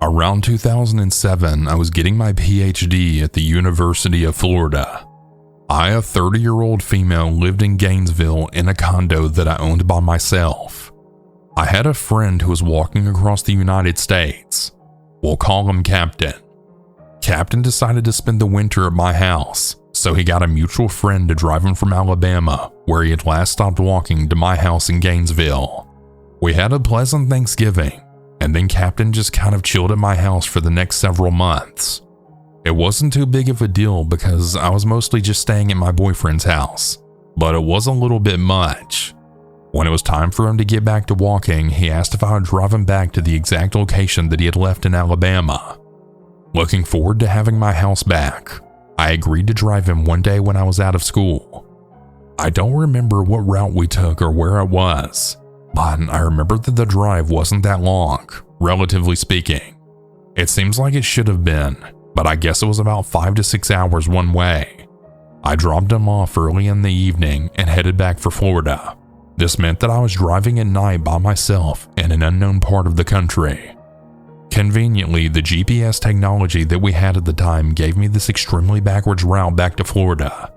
Around 2007, I was getting my PhD at the University of Florida. I, a 30-year-old female, lived in Gainesville in a condo that I owned by myself. I had a friend who was walking across the United States. We'll call him Captain. Captain decided to spend the winter at my house, so he got a mutual friend to drive him from Alabama, where he had last stopped walking, to my house in Gainesville. We had a pleasant Thanksgiving, and then Captain just kind of chilled at my house for the next several months. It wasn't too big of a deal because I was mostly just staying at my boyfriend's house, but it was a little bit much. When it was time for him to get back to walking, he asked if I would drive him back to the exact location that he had left in Alabama. Looking forward to having my house back, I agreed to drive him one day when I was out of school. I don't remember what route we took or where it was, but I remember that the drive wasn't that long, relatively speaking. It seems like it should have been, but I guess it was about 5 to 6 hours one way. I dropped him off early in the evening and headed back for Florida. This meant that I was driving at night by myself in an unknown part of the country. Conveniently, the GPS technology that we had at the time gave me this extremely backwards route back to Florida.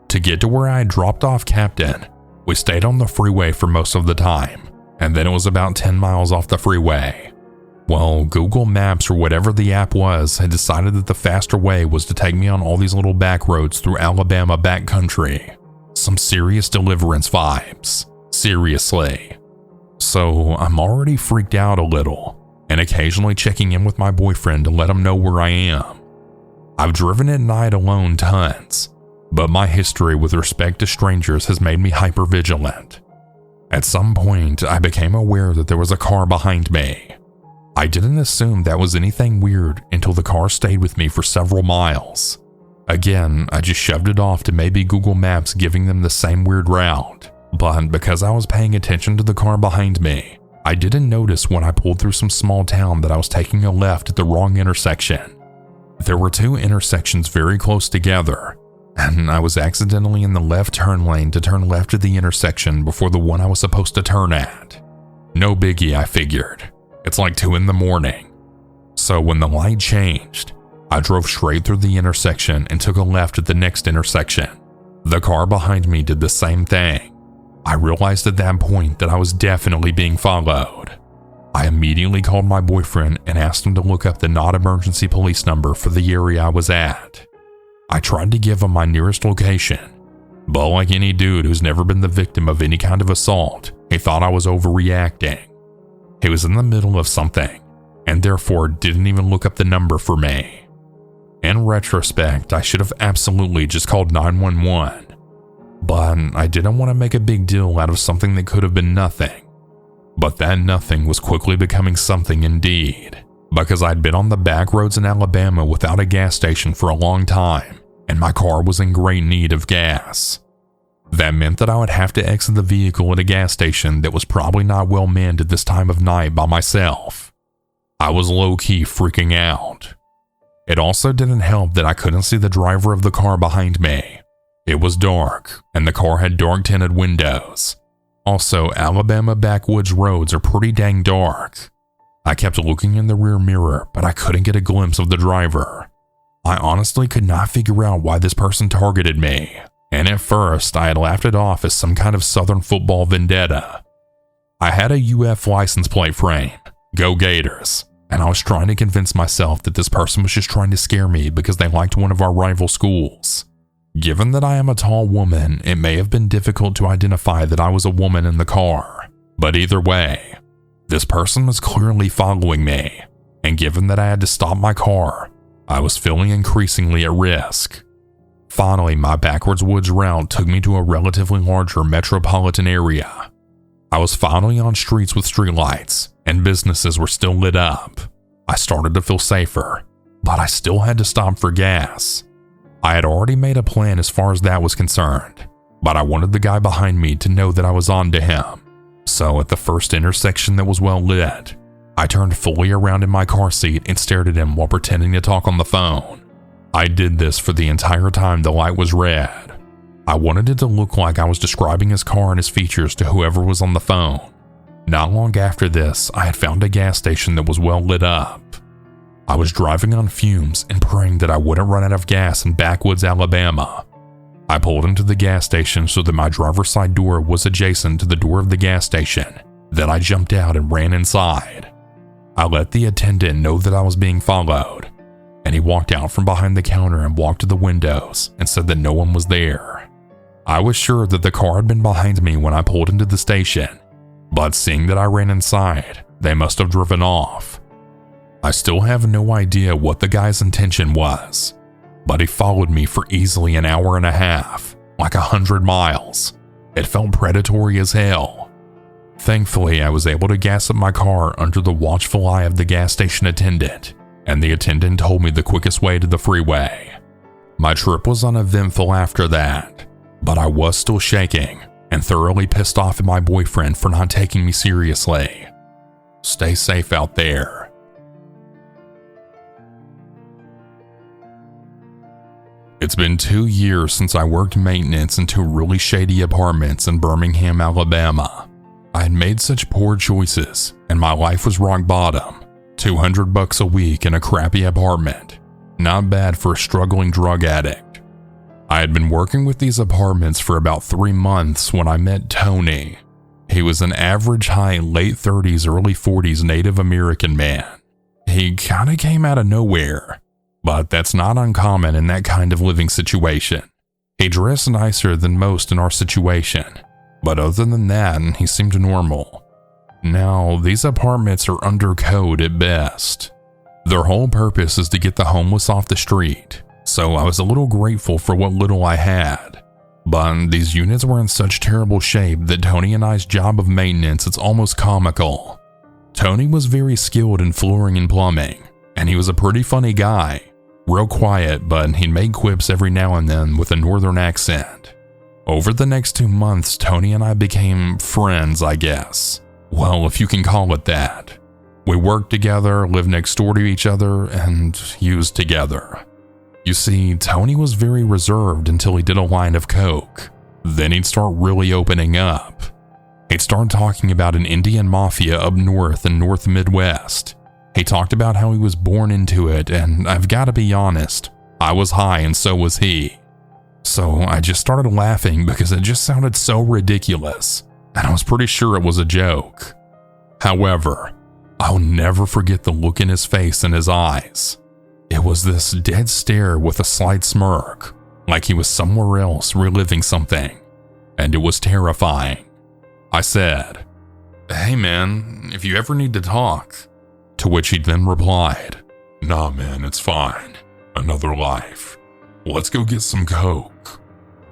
To get to where I had dropped off Captain, we stayed on the freeway for most of the time, and then it was about 10 miles off the freeway. Well, Google Maps or whatever the app was had decided that the faster way was to take me on all these little back roads through Alabama backcountry. Some serious deliverance vibes. Seriously. So I'm already freaked out a little, and occasionally checking in with my boyfriend to let him know where I am. I've driven at night alone tons, but my history with respect to strangers has made me hypervigilant. At some point, I became aware that there was a car behind me. I didn't assume that was anything weird until the car stayed with me for several miles. Again, I just shoved it off to maybe Google Maps giving them the same weird route, but because I was paying attention to the car behind me, I didn't notice when I pulled through some small town that I was taking a left at the wrong intersection. There were 2 intersections very close together, and I was accidentally in the left turn lane to turn left at the intersection before the one I was supposed to turn at. No biggie, I figured. It's like 2 in the morning. So when the light changed, I drove straight through the intersection and took a left at the next intersection. The car behind me did the same thing. I realized at that point that I was definitely being followed. I immediately called my boyfriend and asked him to look up the not emergency police number for the area I was at. I tried to give him my nearest location, but like any dude who's never been the victim of any kind of assault, he thought I was overreacting. He was in the middle of something, and therefore didn't even look up the number for me. In retrospect, I should have absolutely just called 911. But I didn't want to make a big deal out of something that could have been nothing. But that nothing was quickly becoming something indeed, because I'd been on the back roads in Alabama without a gas station for a long time, and my car was in great need of gas. That meant that I would have to exit the vehicle at a gas station that was probably not well manned at this time of night by myself. I was low-key freaking out. It also didn't help that I couldn't see the driver of the car behind me. It was dark, and the car had dark tinted windows. Also, Alabama backwoods roads are pretty dang dark. I kept looking in the rear mirror, but I couldn't get a glimpse of the driver. I honestly could not figure out why this person targeted me, and at first I had laughed it off as some kind of Southern football vendetta. I had a UF license plate frame, go Gators, and I was trying to convince myself that this person was just trying to scare me because they liked one of our rival schools. Given that I am a tall woman, it may have been difficult to identify that I was a woman in the car, but either way, this person was clearly following me, and given that I had to stop my car, I was feeling increasingly at risk. Finally, my backwards woods route took me to a relatively larger metropolitan area. I was finally on streets with streetlights, and businesses were still lit up. I started to feel safer, but I still had to stop for gas. I had already made a plan as far as that was concerned, but I wanted the guy behind me to know that I was on to him. So at the first intersection that was well lit, I turned fully around in my car seat and stared at him while pretending to talk on the phone. I did this for the entire time the light was red. I wanted it to look like I was describing his car and his features to whoever was on the phone. Not long after this, I had found a gas station that was well lit up. I was driving on fumes and praying that I wouldn't run out of gas in backwoods Alabama. I pulled into the gas station so that my driver's side door was adjacent to the door of the gas station. Then I jumped out and ran inside. I let the attendant know that I was being followed, and he walked out from behind the counter and walked to the windows and said that no one was there. I was sure that the car had been behind me when I pulled into the station, but seeing that I ran inside, they must have driven off. I still have no idea what the guy's intention was, but he followed me for easily an hour and a half, like 100 miles. It felt predatory as hell. Thankfully, I was able to gas up my car under the watchful eye of the gas station attendant, and the attendant told me the quickest way to the freeway. My trip was uneventful after that, but I was still shaking and thoroughly pissed off at my boyfriend for not taking me seriously. Stay safe out there. It's been 2 years since I worked maintenance in 2 really shady apartments in Birmingham, Alabama. I had made such poor choices, and my life was rock bottom. $200 a week in a crappy apartment. Not bad for a struggling drug addict. I had been working with these apartments for about 3 months when I met Tony. He was an average height, late 30s, early 40s Native American man. He kinda came out of nowhere, but that's not uncommon in that kind of living situation. He dressed nicer than most in our situation, but other than that, he seemed normal. Now, these apartments are under code at best. Their whole purpose is to get the homeless off the street, so I was a little grateful for what little I had. But these units were in such terrible shape that Tony and I's job of maintenance is almost comical. Tony was very skilled in flooring and plumbing, and he was a pretty funny guy. Real quiet, but he'd make quips every now and then with a northern accent. Over the next 2 months, Tony and I became friends, I guess. Well, if you can call it that. We worked together, lived next door to each other, and used together. You see, Tony was very reserved until he did a line of coke. Then he'd start really opening up. He'd start talking about an Indian mafia up north in North Midwest. He talked about how he was born into it, and I've got to be honest, I was high and so was he. So I just started laughing because it just sounded so ridiculous, and I was pretty sure it was a joke. However, I'll never forget the look in his face and his eyes. It was this dead stare with a slight smirk, like he was somewhere else reliving something, and it was terrifying. I said, "Hey man, if you ever need to talk," to which he then replied, "Nah man, it's fine. Another life. Let's go get some coke."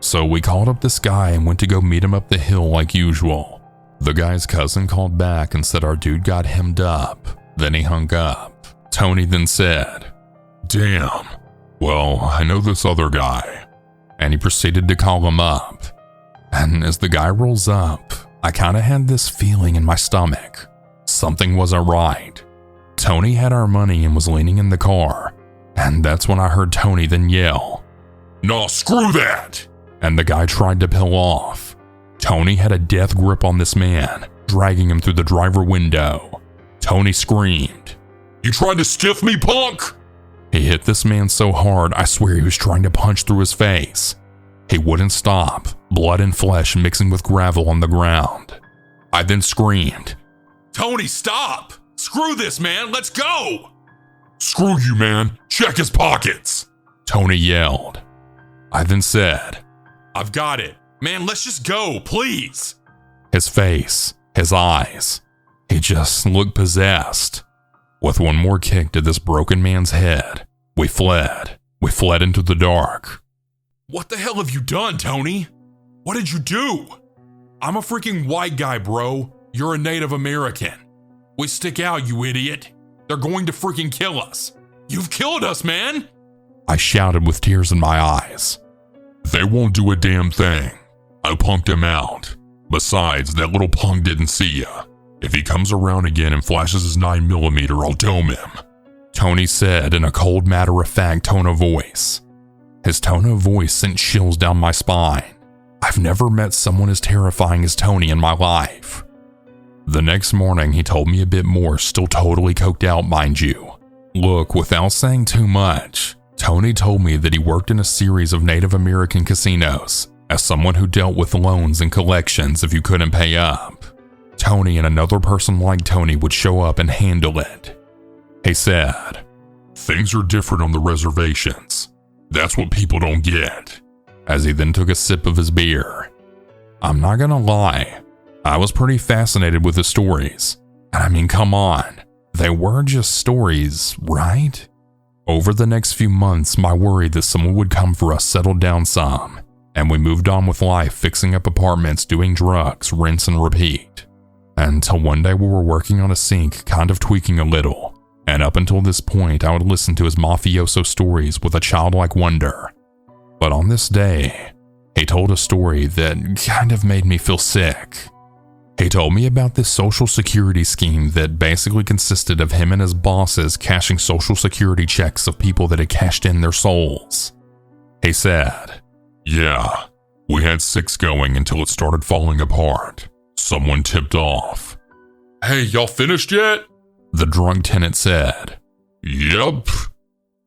So we called up this guy and went to go meet him up the hill like usual. The guy's cousin called back and said our dude got hemmed up. Then he hung up. Tony then said, "Damn, well, I know this other guy." And he proceeded to call him up. And as the guy rolls up, I kinda had this feeling in my stomach. Something wasn't right. Tony had our money and was leaning in the car. And that's when I heard Tony then yell, "No, screw that!" And the guy tried to peel off. Tony had a death grip on this man, dragging him through the driver window. Tony screamed, "You tried to stiff me, punk?" He hit this man so hard, I swear he was trying to punch through his face. He wouldn't stop, blood and flesh mixing with gravel on the ground. I then screamed, "Tony, stop! Screw this, man, let's go!" "Screw you, man, check his pockets," Tony yelled. I then said, "I've got it. Man, let's just go, please." His face, his eyes, he just looked possessed. With one more kick to this broken man's head, we fled. We fled into the dark. "What the hell have you done, Tony? What did you do?" "I'm a freaking white guy, bro. You're a Native American. We stick out, you idiot. They're going to freaking kill us. You've killed us, man!" I shouted with tears in my eyes. "They won't do a damn thing. I punked him out. Besides, that little punk didn't see ya. If he comes around again and flashes his 9mm, I'll dome him," Tony said in a cold, matter-of-fact tone of voice. His tone of voice sent chills down my spine. I've never met someone as terrifying as Tony in my life. The next morning, he told me a bit more, still totally coked out, mind you. Look, without saying too much, Tony told me that he worked in a series of Native American casinos as someone who dealt with loans and collections if you couldn't pay up. Tony and another person like Tony would show up and handle it. He said, "Things are different on the reservations. That's what people don't get," as he then took a sip of his beer. I'm not gonna lie, I was pretty fascinated with the stories. And I mean, come on, they were just stories, right? Over the next few months, my worry that someone would come for us settled down some, and we moved on with life, fixing up apartments, doing drugs, rinse and repeat. Until one day we were working on a sink, kind of tweaking a little, and up until this point I would listen to his mafioso stories with a childlike wonder. But on this day, he told a story that kind of made me feel sick. He told me about this social security scheme that basically consisted of him and his bosses cashing social security checks of people that had cashed in their souls. He said, "Yeah, we had 6 going until it started falling apart. Someone tipped off. 'Hey, y'all finished yet?' the drunk tenant said. 'Yep.'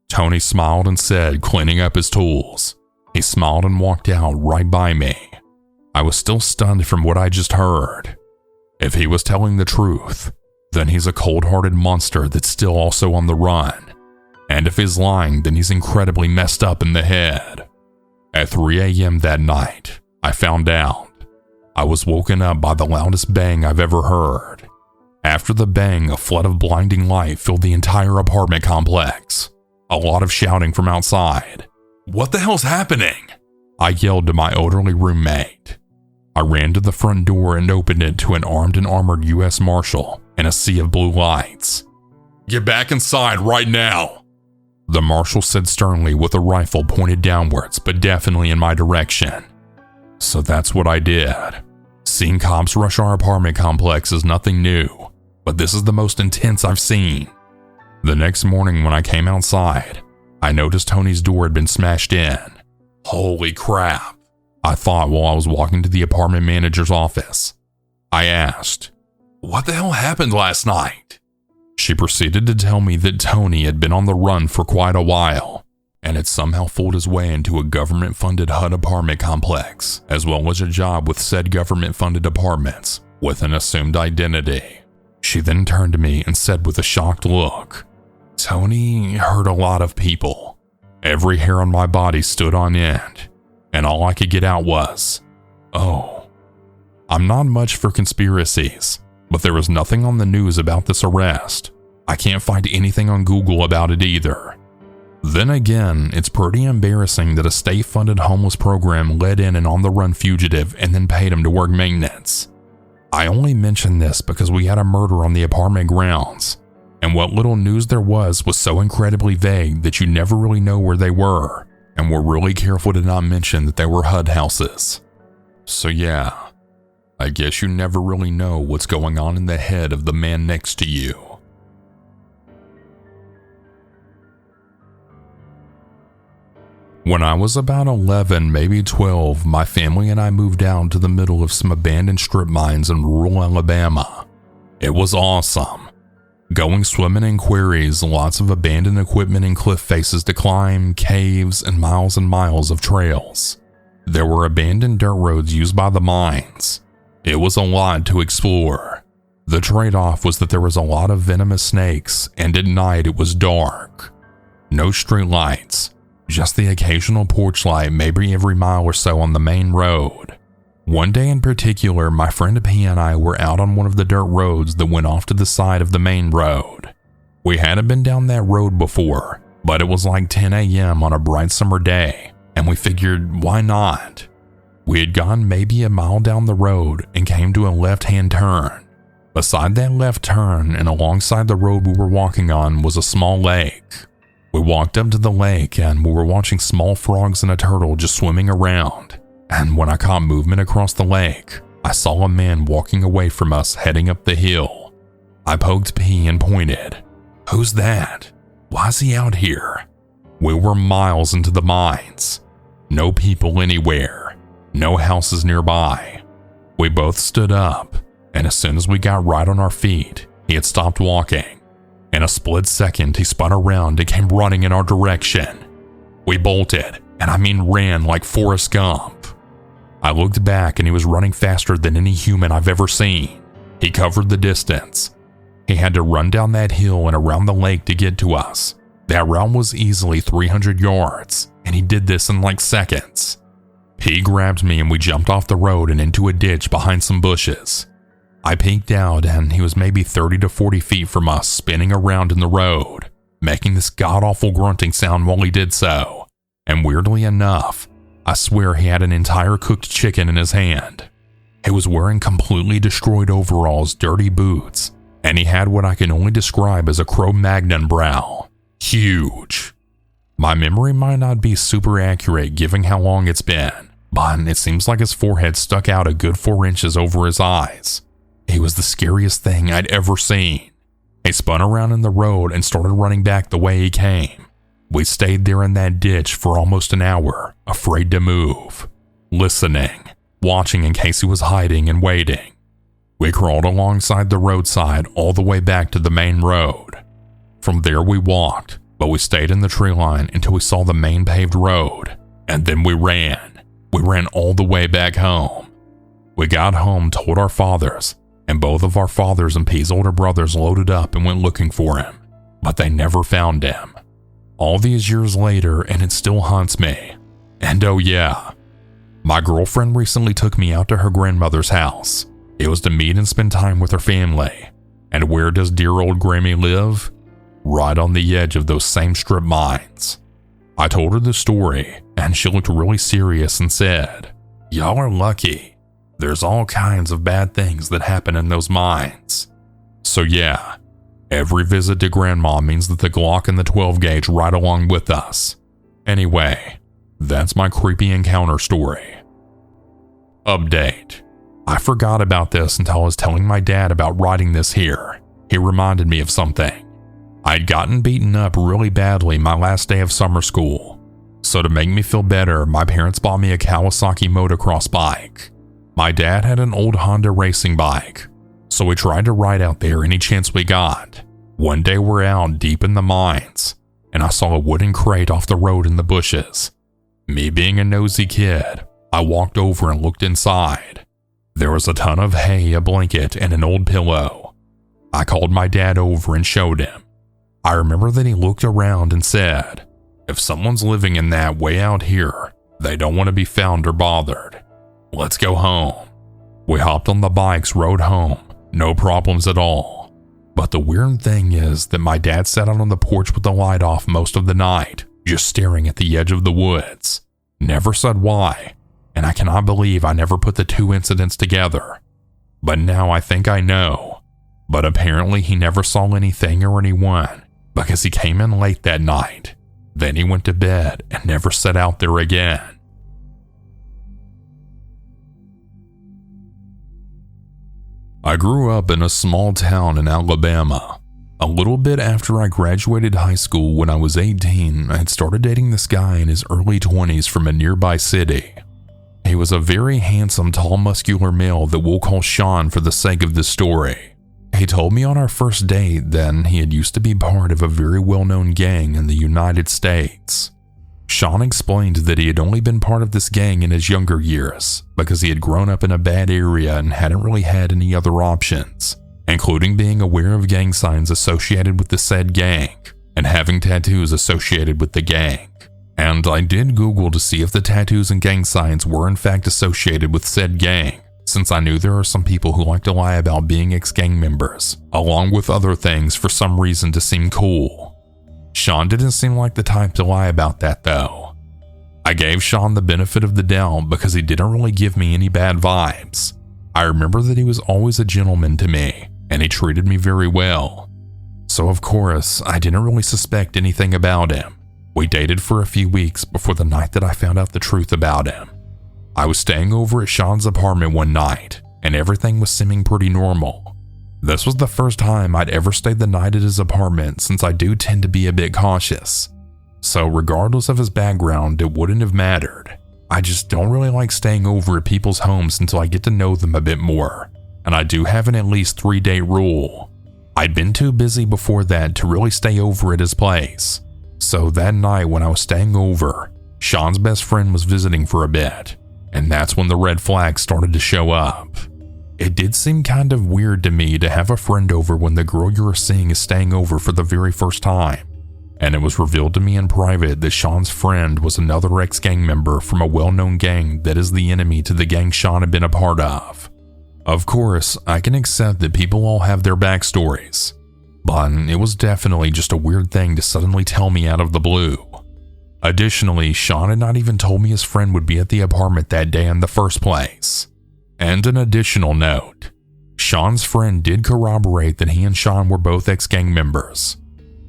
Tony smiled and said, cleaning up his tools. He smiled and walked out right by me. I was still stunned from what I just heard. If he was telling the truth, then he's a cold-hearted monster that's still also on the run. And if he's lying, then he's incredibly messed up in the head. At 3 a.m. that night, I found out. I was woken up by the loudest bang I've ever heard. After the bang, a flood of blinding light filled the entire apartment complex. A lot of shouting from outside. "What the hell's happening?" I yelled to my elderly roommate. I ran to the front door and opened it to an armed and armored U.S. Marshal in a sea of blue lights. "Get back inside right now," the Marshal said sternly with a rifle pointed downwards but definitely in my direction. So that's what I did. Seeing cops rush our apartment complex is nothing new, but this is the most intense I've seen. The next morning when I came outside, I noticed Tony's door had been smashed in. Holy crap, I thought while I was walking to the apartment manager's office. I asked, "What the hell happened last night?" She proceeded to tell me that Tony had been on the run for quite a while and had somehow fooled his way into a government-funded HUD apartment complex, as well as a job with said government-funded apartments with an assumed identity. She then turned to me and said with a shocked look, "Tony hurt a lot of people. Every hair on my body stood on end, and all I could get out was, 'Oh.' I'm not much for conspiracies, but there was nothing on the news about this arrest. I can't find anything on Google about it either. Then again, it's pretty embarrassing that a state-funded homeless program let in an on-the-run fugitive and then paid him to work maintenance. I only mention this because we had a murder on the apartment grounds, and what little news there was so incredibly vague that you never really know where they were, and we're really careful to not mention that they were HUD houses. So yeah, I guess you never really know what's going on in the head of the man next to you." When I was about 11, maybe 12, my family and I moved out to the middle of some abandoned strip mines in rural Alabama. It was awesome. Going swimming in quarries, lots of abandoned equipment and cliff faces to climb, caves, and miles of trails. There were abandoned dirt roads used by the mines. It was a lot to explore. The trade-off was that there was a lot of venomous snakes, and at night it was dark. No street lights. Just the occasional porch light maybe every mile or so on the main road. One day in particular, my friend P and I were out on one of the dirt roads that went off to the side of the main road. We hadn't been down that road before, but it was like 10 a.m. on a bright summer day, and we figured, why not? We had gone maybe a mile down the road and came to a left-hand turn. Beside that left turn and alongside the road we were walking on was a small lake. We walked up to the lake and we were watching small frogs and a turtle just swimming around. And when I caught movement across the lake, I saw a man walking away from us heading up the hill. I poked P and pointed. "Who's that? Why is he out here?" We were miles into the mines. No people anywhere. No houses nearby. We both stood up, and as soon as we got right on our feet, he had stopped walking. In a split second, he spun around and came running in our direction. We bolted, and I mean ran like Forrest Gump. I looked back and he was running faster than any human I've ever seen. He covered the distance. He had to run down that hill and around the lake to get to us. That route was easily 300 yards, and he did this in like seconds. He grabbed me and we jumped off the road and into a ditch behind some bushes. I peeked out and he was maybe 30 to 40 feet from us, spinning around in the road, making this god-awful grunting sound while he did so. And weirdly enough, I swear he had an entire cooked chicken in his hand. He was wearing completely destroyed overalls, dirty boots, and he had what I can only describe as a Cro-Magnon brow. Huge. My memory might not be super accurate given how long it's been, but it seems like his forehead stuck out a good 4 inches over his eyes. He was the scariest thing I'd ever seen. He spun around in the road and started running back the way he came. We stayed there in that ditch for almost an hour, afraid to move, listening, watching in case he was hiding and waiting. We crawled alongside the roadside all the way back to the main road. From there we walked, but we stayed in the tree line until we saw the main paved road, and then we ran. We ran all the way back home. We got home, told our fathers, and both of our fathers and P's older brothers loaded up and went looking for him, but they never found him. All these years later, and it still haunts me. And oh yeah, my girlfriend recently took me out to her grandmother's house. It was to meet and spend time with her family. And where does dear old Grammy live? Right on the edge of those same strip mines. I told her the story, and she looked really serious and said, "Y'all are lucky. There's all kinds of bad things that happen in those mines." So yeah, every visit to Grandma means that the Glock and the 12 gauge ride along with us. Anyway, that's my creepy encounter story. Update. I forgot about this until I was telling my dad about writing this here. He reminded me of something. I'd gotten beaten up really badly my last day of summer school. So to make me feel better, my parents bought me a Kawasaki motocross bike. My dad had an old Honda racing bike, so we tried to ride out there any chance we got. One day we're out deep in the mines, and I saw a wooden crate off the road in the bushes. Me being a nosy kid, I walked over and looked inside. There was a ton of hay, a blanket, and an old pillow. I called my dad over and showed him. I remember that he looked around and said, "If someone's living in that way out here, they don't want to be found or bothered. Let's go home." We hopped on the bikes, rode home, no problems at all. But the weird thing is that my dad sat out on the porch with the light off most of the night, just staring at the edge of the woods. Never said why, and I cannot believe I never put the two incidents together. But now I think I know. But apparently he never saw anything or anyone, because he came in late that night. Then he went to bed and never set out there again. I grew up in a small town in Alabama. A little bit after I graduated high school when I was 18, I had started dating this guy in his early 20s from a nearby city. He was a very handsome, tall, muscular male that we'll call Sean for the sake of this story. He told me on our first date that he had used to be part of a very well-known gang in the United States. Sean explained that he had only been part of this gang in his younger years because he had grown up in a bad area and hadn't really had any other options, including being aware of gang signs associated with the said gang and having tattoos associated with the gang. And I did Google to see if the tattoos and gang signs were in fact associated with said gang, since I knew there are some people who like to lie about being ex-gang members, along with other things for some reason to seem cool. Sean didn't seem like the type to lie about that though. I gave Sean the benefit of the doubt because he didn't really give me any bad vibes. I remember that he was always a gentleman to me, and he treated me very well. So of course, I didn't really suspect anything about him. We dated for a few weeks before the night that I found out the truth about him. I was staying over at Sean's apartment one night, and everything was seeming pretty normal. This was the first time I'd ever stayed the night at his apartment since I do tend to be a bit cautious. So regardless of his background, it wouldn't have mattered. I just don't really like staying over at people's homes until I get to know them a bit more, and I do have an at least 3-date rule. I'd been too busy before that to really stay over at his place. So that night when I was staying over, Sean's best friend was visiting for a bit, and that's when the red flags started to show up. It did seem kind of weird to me to have a friend over when the girl you were seeing is staying over for the very first time, and it was revealed to me in private that Sean's friend was another ex-gang member from a well-known gang that is the enemy to the gang Sean had been a part of. Of course, I can accept that people all have their backstories, but it was definitely just a weird thing to suddenly tell me out of the blue. Additionally, Sean had not even told me his friend would be at the apartment that day in the first place. And an additional note, Sean's friend did corroborate that he and Sean were both ex-gang members.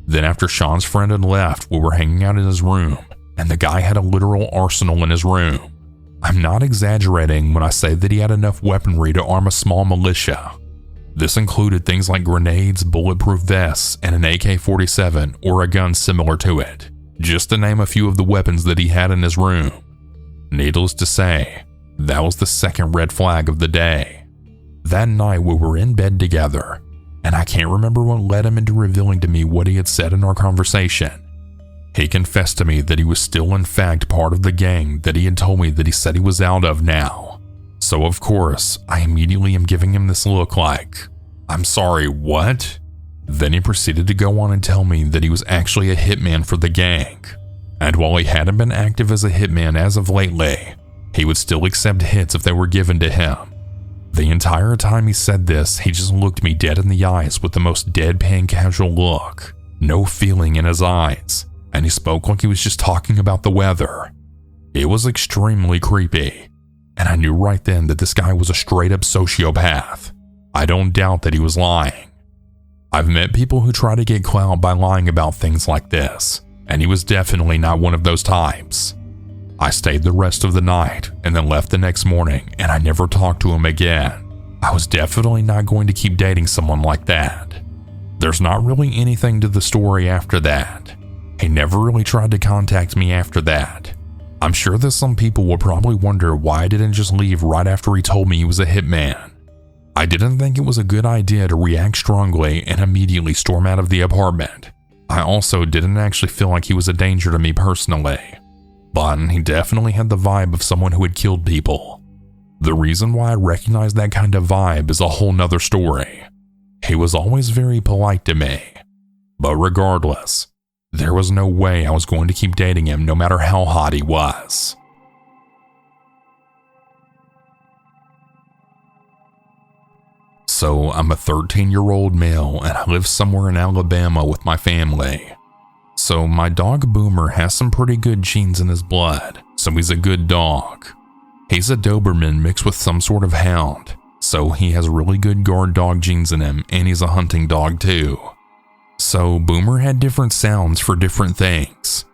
Then after Sean's friend had left, we were hanging out in his room, and the guy had a literal arsenal in his room. I'm not exaggerating when I say that he had enough weaponry to arm a small militia. This included things like grenades, bulletproof vests, and an AK-47 or a gun similar to it, just to name a few of the weapons that he had in his room. Needless to say, that was the second red flag of the day. That night we were in bed together, and I can't remember what led him into revealing to me what he had said in our conversation. He confessed to me that he was still in fact part of the gang that he had told me that he said he was out of now. So of course, I immediately am giving him this look like, "I'm sorry, what?" Then he proceeded to go on and tell me that he was actually a hitman for the gang. And while he hadn't been active as a hitman as of lately, he would still accept hits if they were given to him. The entire time he said this, he just looked me dead in the eyes with the most deadpan casual look, no feeling in his eyes, and he spoke like he was just talking about the weather. It was extremely creepy, and I knew right then that this guy was a straight up sociopath. I don't doubt that he was lying. I've met people who try to get clout by lying about things like this, and he was definitely not one of those types. I stayed the rest of the night and then left the next morning, and I never talked to him again. I was definitely not going to keep dating someone like that. There's not really anything to the story after that. He never really tried to contact me after that. I'm sure that some people will probably wonder why I didn't just leave right after he told me he was a hitman. I didn't think it was a good idea to react strongly and immediately storm out of the apartment. I also didn't actually feel like he was a danger to me personally. But he definitely had the vibe of someone who had killed people. The reason why I recognized that kind of vibe is a whole nother story. He was always very polite to me. But regardless, there was no way I was going to keep dating him no matter how hot he was. So I'm a 13-year-old male and I live somewhere in Alabama with my family. So my dog Boomer has some pretty good genes in his blood, so he's a good dog. He's a Doberman mixed with some sort of hound, so he has really good guard dog genes in him, and he's a hunting dog too. So Boomer had different sounds for different things.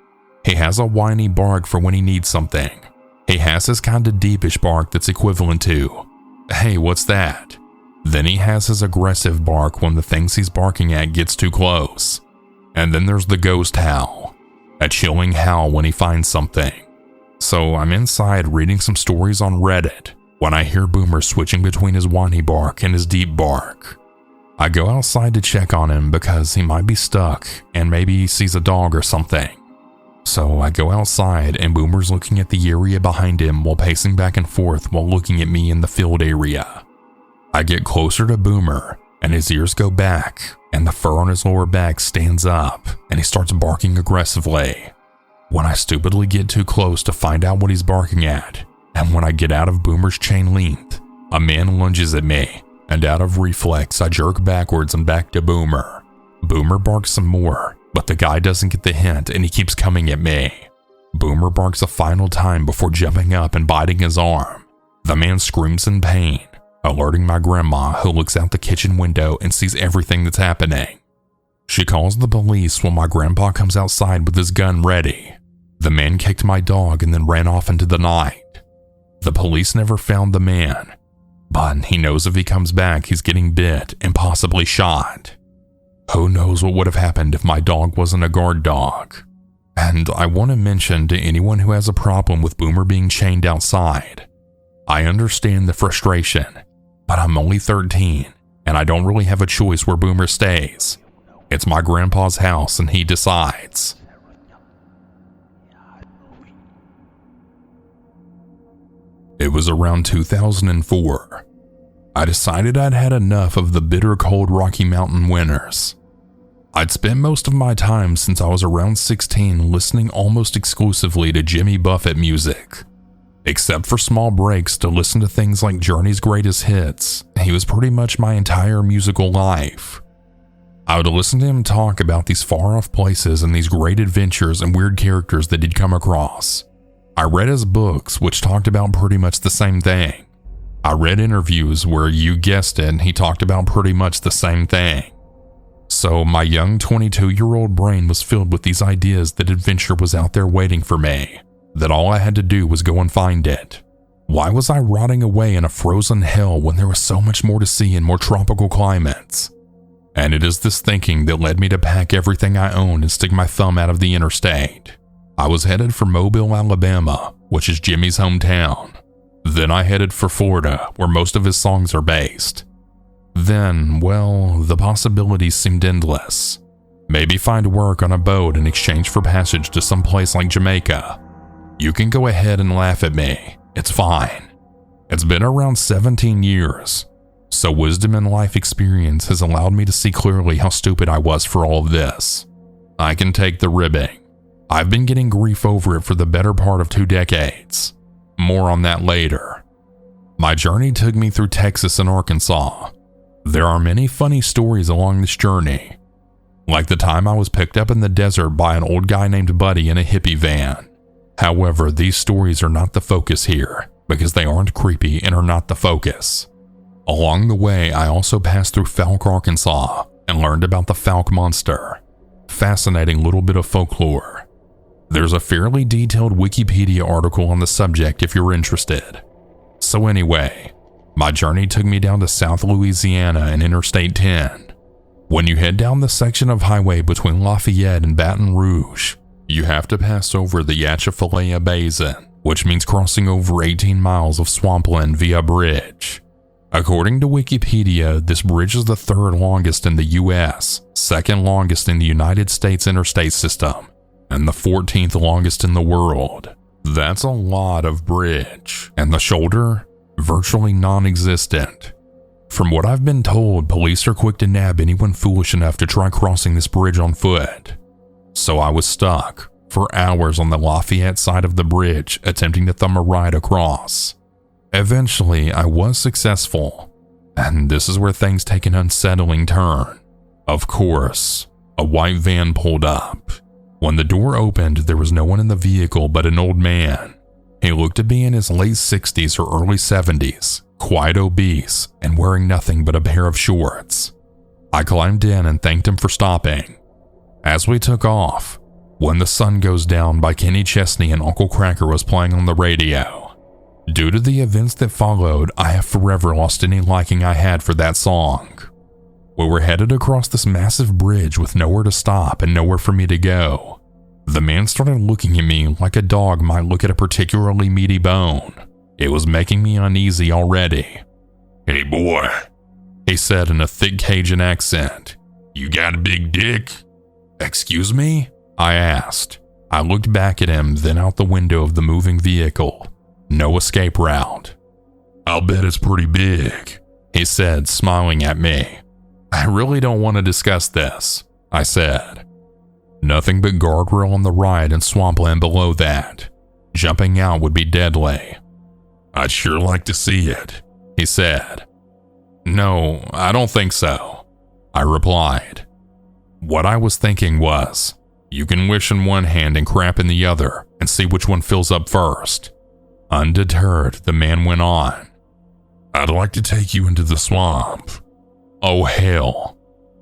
He has a whiny bark for when he needs something. He has his kind of deepish bark that's equivalent to, "Hey, what's that?" Then he has his aggressive bark when the things he's barking at gets too close. And then there's the ghost howl, a chilling howl when he finds something. So I'm inside reading some stories on Reddit when I hear Boomer switching between his whiny bark and his deep bark. I go outside to check on him because he might be stuck and maybe he sees a dog or something. So I go outside and Boomer's looking at the area behind him while pacing back and forth while looking at me in the field area. I get closer to Boomer and his ears go back and the fur on his lower back stands up and he starts barking aggressively. When I stupidly get too close to find out what he's barking at, and when I get out of Boomer's chain length, a man lunges at me, and out of reflex I jerk backwards and back to Boomer. Boomer barks some more, but the guy doesn't get the hint and he keeps coming at me. Boomer barks a final time before jumping up and biting his arm. The man screams in pain, alerting my grandma, who looks out the kitchen window and sees everything that's happening. She calls the police when my grandpa comes outside with his gun ready. The man kicked my dog and then ran off into the night. The police never found the man, but he knows if he comes back he's getting bit and possibly shot. Who knows what would have happened if my dog wasn't a guard dog. And I want to mention to anyone who has a problem with Boomer being chained outside, I understand the frustration, but I'm only 13 and I don't really have a choice where Boomer stays. It's my grandpa's house and he decides. It was around 2004. I decided I'd had enough of the bitter cold Rocky Mountain winters. I'd spent most of my time since I was around 16 listening almost exclusively to Jimmy Buffett music. Except for small breaks to listen to things like Journey's greatest hits, he was pretty much my entire musical life. I would listen to him talk about these far-off places and these great adventures and weird characters that he'd come across. I read his books, which talked about pretty much the same thing. I read interviews where, you guessed it, he talked about pretty much the same thing. So my young 22-year-old brain was filled with these ideas that adventure was out there waiting for me, that all I had to do was go and find it. Why was I rotting away in a frozen hell when there was so much more to see in more tropical climates? And it is this thinking that led me to pack everything I owned and stick my thumb out of the interstate. I was headed for Mobile, Alabama, which is Jimmy's hometown. Then I headed for Florida, where most of his songs are based. Then, well, the possibilities seemed endless. Maybe find work on a boat in exchange for passage to some place like Jamaica. You can go ahead and laugh at me. It's fine. It's been around 17 years, so wisdom and life experience has allowed me to see clearly how stupid I was for all of this. I can take the ribbing. I've been getting grief over it for the better part of 2 decades. More on that later. My journey took me through Texas and Arkansas. There are many funny stories along this journey, like the time I was picked up in the desert by an old guy named Buddy in a hippie van. However, these stories are not the focus here, because they aren't creepy and are not the focus. Along the way, I also passed through Faqs, Arkansas, and learned about the Faqs monster. Fascinating little bit of folklore. There's a fairly detailed Wikipedia article on the subject if you're interested. So anyway, my journey took me down to South Louisiana and Interstate 10. When you head down the section of highway between Lafayette and Baton Rouge, you have to pass over the Atchafalaya Basin, which means crossing over 18 miles of swampland via bridge. According to Wikipedia, this bridge is the 3rd longest in the US, 2nd longest in the United States interstate system, and the 14th longest in the world. That's a lot of bridge. And the shoulder? Virtually non-existent. From what I've been told, police are quick to nab anyone foolish enough to try crossing this bridge on foot. So I was stuck for hours on the Lafayette side of the bridge attempting to thumb a ride across. Eventually, I was successful, and this is where things take an unsettling turn. Of course, a white van pulled up. When the door opened, there was no one in the vehicle but an old man. He looked to be in his late 60s or early 70s, quite obese, and wearing nothing but a pair of shorts. I climbed in and thanked him for stopping. As we took off, When the Sun Goes Down by Kenny Chesney and Uncle Kracker was playing on the radio. Due to the events that followed, I have forever lost any liking I had for that song. We were headed across this massive bridge with nowhere to stop and nowhere for me to go. The man started looking at me like a dog might look at a particularly meaty bone. It was making me uneasy already. "Hey boy," he said in a thick Cajun accent, "you got a big dick?" "Excuse me?" I asked. I looked back at him, then out the window of the moving vehicle. No escape route. "I'll bet it's pretty big," he said, smiling at me. "I really don't want to discuss this," I said. Nothing but guardrail on the right and swampland below that. Jumping out would be deadly. "I'd sure like to see it," he said. "No, I don't think so," I replied. What I was thinking was, you can wish in one hand and crap in the other and see which one fills up first. Undeterred, the man went on. "I'd like to take you into the swamp." Oh hell.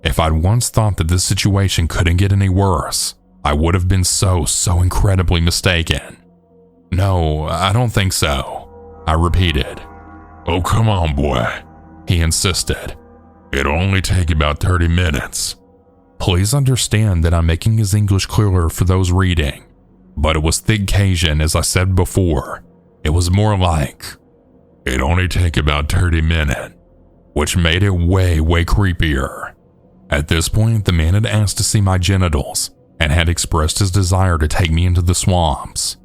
If I'd once thought that this situation couldn't get any worse, I would have been so incredibly mistaken. "No, I don't think so," I repeated. "Oh, come on, boy," he insisted. "It'll only take about 30 minutes. Please understand that I'm making his English clearer for those reading, but it was thick Cajun, as I said before. It was more like, "It'd only take about 30 minutes. which made it way creepier. At this point, the man had asked to see my genitals and had expressed his desire to take me into the swamps.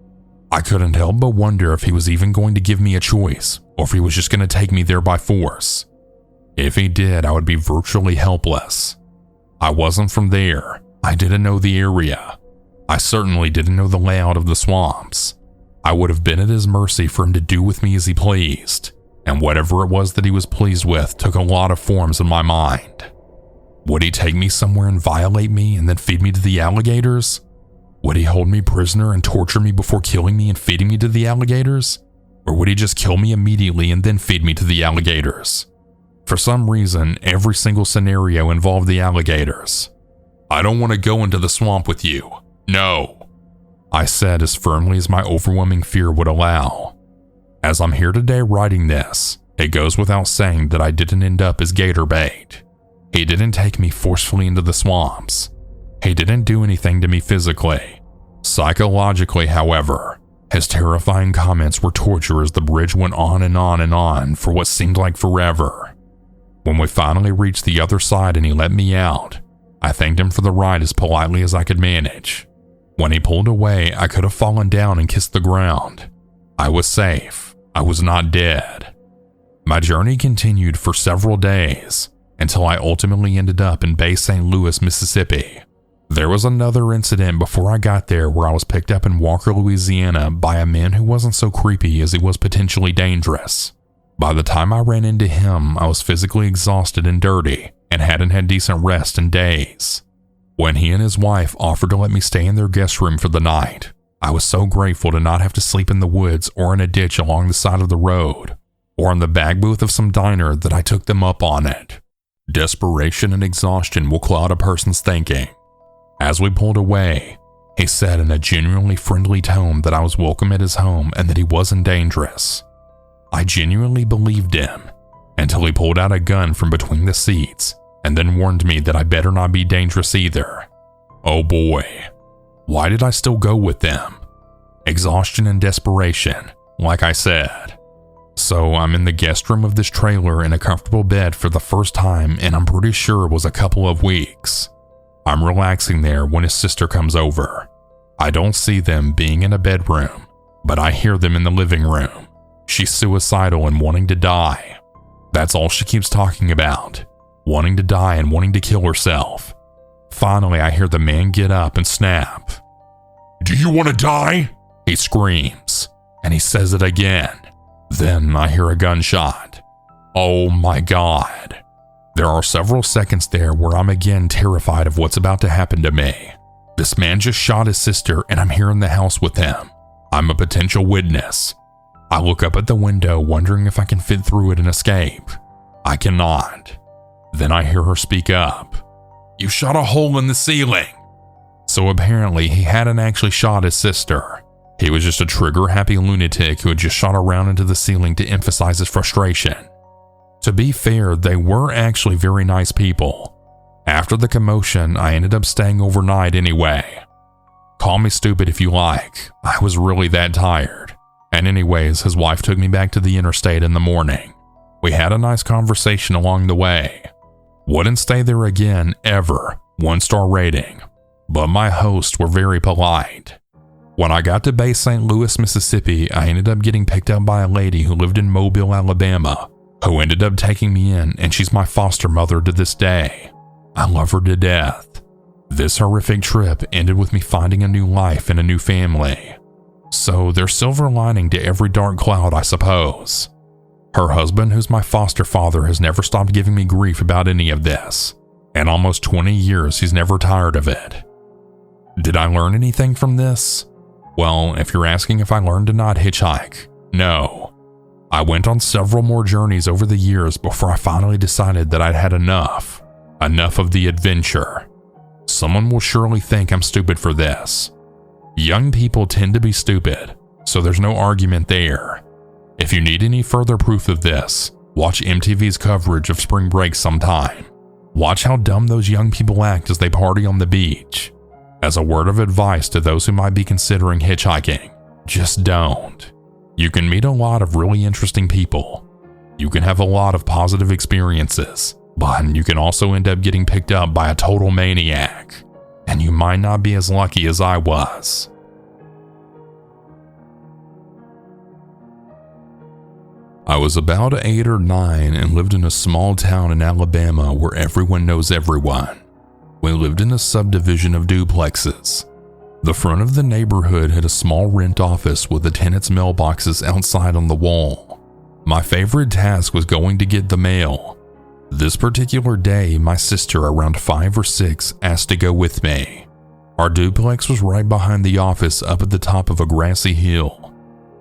I couldn't help but wonder if he was even going to give me a choice or if he was just going to take me there by force. If he did, I would be virtually helpless. I wasn't from there. I didn't know the area. I certainly didn't know the layout of the swamps. I would have been at his mercy for him to do with me as he pleased, and whatever it was that he was pleased with took a lot of forms in my mind. Would he take me somewhere and violate me and then feed me to the alligators? Would he hold me prisoner and torture me before killing me and feeding me to the alligators? Or would he just kill me immediately and then feed me to the alligators? For some reason, every single scenario involved the alligators. "I don't want to go into the swamp with you. No," I said as firmly as my overwhelming fear would allow. As I'm here today writing this, it goes without saying that I didn't end up as gator bait. He didn't take me forcefully into the swamps. He didn't do anything to me physically. Psychologically, however, his terrifying comments were torture as the bridge went on and on and on for what seemed like forever. When we finally reached the other side and he let me out, I thanked him for the ride as politely as I could manage. When he pulled away, I could have fallen down and kissed the ground. I was safe. I was not dead. My journey continued for several days until I ultimately ended up in Bay St. Louis, Mississippi. There was another incident before I got there where I was picked up in Walker, Louisiana by a man who wasn't so creepy as he was potentially dangerous. By the time I ran into him, I was physically exhausted and dirty and hadn't had decent rest in days. When he and his wife offered to let me stay in their guest room for the night, I was so grateful to not have to sleep in the woods or in a ditch along the side of the road or in the bag booth of some diner that I took them up on it. Desperation and exhaustion will cloud a person's thinking. As we pulled away, he said in a genuinely friendly tone that I was welcome at his home and that he wasn't dangerous. I genuinely believed him until he pulled out a gun from between the seats and then warned me that I better not be dangerous either. Oh boy, why did I still go with them? Exhaustion and desperation, like I said. So I'm in the guest room of this trailer in a comfortable bed for the first time, and I'm pretty sure it was a couple of weeks. I'm relaxing there when his sister comes over. I don't see them being in a bedroom, but I hear them in the living room. She's suicidal and wanting to die. That's all she keeps talking about, wanting to die and wanting to kill herself. Finally, I hear the man get up and snap. "Do you want to die?" he screams, and he says it again. Then I hear a gunshot. Oh my God. There are several seconds there where I'm again terrified of what's about to happen to me. This man just shot his sister and I'm here in the house with him. I'm a potential witness. I look up at the window wondering if I can fit through it and escape. I cannot. Then I hear her speak up. "You shot a hole in the ceiling." So apparently he hadn't actually shot his sister. He was just a trigger-happy lunatic who had just shot around into the ceiling to emphasize his frustration. To be fair, they were actually very nice people. After the commotion, I ended up staying overnight anyway. Call me stupid if you like. I was really that tired. And anyways, his wife took me back to the interstate in the morning. We had a nice conversation along the way. Wouldn't stay there again, ever. 1-star rating. But my hosts were very polite. When I got to Bay St. Louis, Mississippi, I ended up getting picked up by a lady who lived in Mobile, Alabama, who ended up taking me in, and she's my foster mother to this day. I love her to death. This horrific trip ended with me finding a new life and a new family. So there's silver lining to every dark cloud, I suppose. Her husband, who's my foster father, has never stopped giving me grief about any of this. In almost 20 years, he's never tired of it. Did I learn anything from this? Well, if you're asking if I learned to not hitchhike, no. I went on several more journeys over the years before I finally decided that I'd had enough. Enough of the adventure. Someone will surely think I'm stupid for this. Young people tend to be stupid, so there's no argument there. If you need any further proof of this, watch MTV's coverage of spring break sometime. Watch how dumb those young people act as they party on the beach. As a word of advice to those who might be considering hitchhiking, just don't. You can meet a lot of really interesting people, You can have a lot of positive experiences, but you can also end up getting picked up by a total maniac, and you might not be as lucky as I was. I was about 8 or 9 and lived in a small town in Alabama where everyone knows everyone. We lived in a subdivision of duplexes. The front of the neighborhood had a small rent office with the tenants' mailboxes outside on the wall. My favorite task was going to get the mail. This particular day, my sister, around 5 or 6, asked to go with me. Our duplex was right behind the office up at the top of a grassy hill.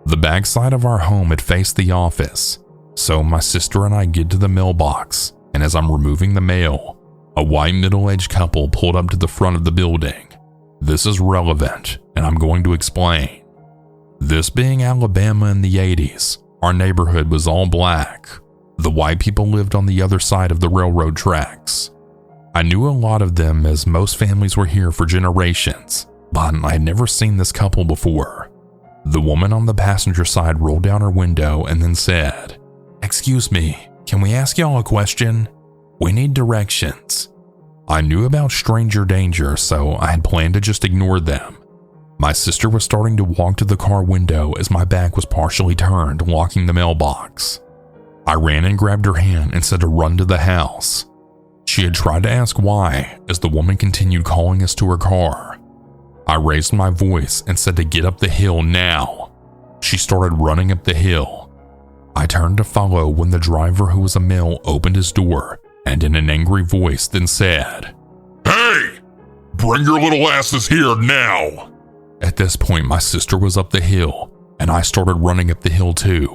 The backside of our home had faced the office, so my sister and I get to the mailbox, and as I'm removing the mail, a white middle-aged couple pulled up to the front of the building. This is relevant, and I'm going to explain. This being Alabama in the 80s, our neighborhood was all black. The white people lived on the other side of the railroad tracks. I knew a lot of them as most families were here for generations, but I had never seen this couple before. The woman on the passenger side rolled down her window and then said, "Excuse me, can we ask y'all a question? We need directions." I knew about stranger danger, so I had planned to just ignore them. My sister was starting to walk to the car window as my back was partially turned, locking the mailbox. I ran and grabbed her hand and said to run to the house. She had tried to ask why, as the woman continued calling us to her car. I raised my voice and said to get up the hill now. She started running up the hill. I turned to follow when the driver, who was a male, opened his door and in an angry voice then said, "Hey, bring your little asses here now." At this point, my sister was up the hill and I started running up the hill too.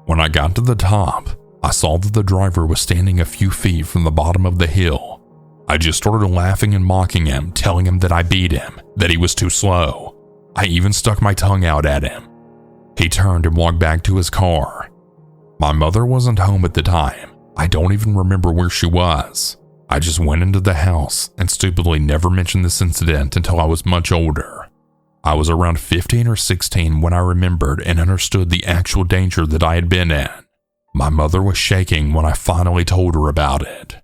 When I got to the top, I saw that the driver was standing a few feet from the bottom of the hill. I just started laughing and mocking him, telling him that I beat him, that he was too slow. I even stuck my tongue out at him. He turned and walked back to his car. My mother wasn't home at the time. I don't even remember where she was. I just went into the house and stupidly never mentioned this incident until I was much older. I was around 15 or 16 when I remembered and understood the actual danger that I had been in. My mother was shaking when I finally told her about it.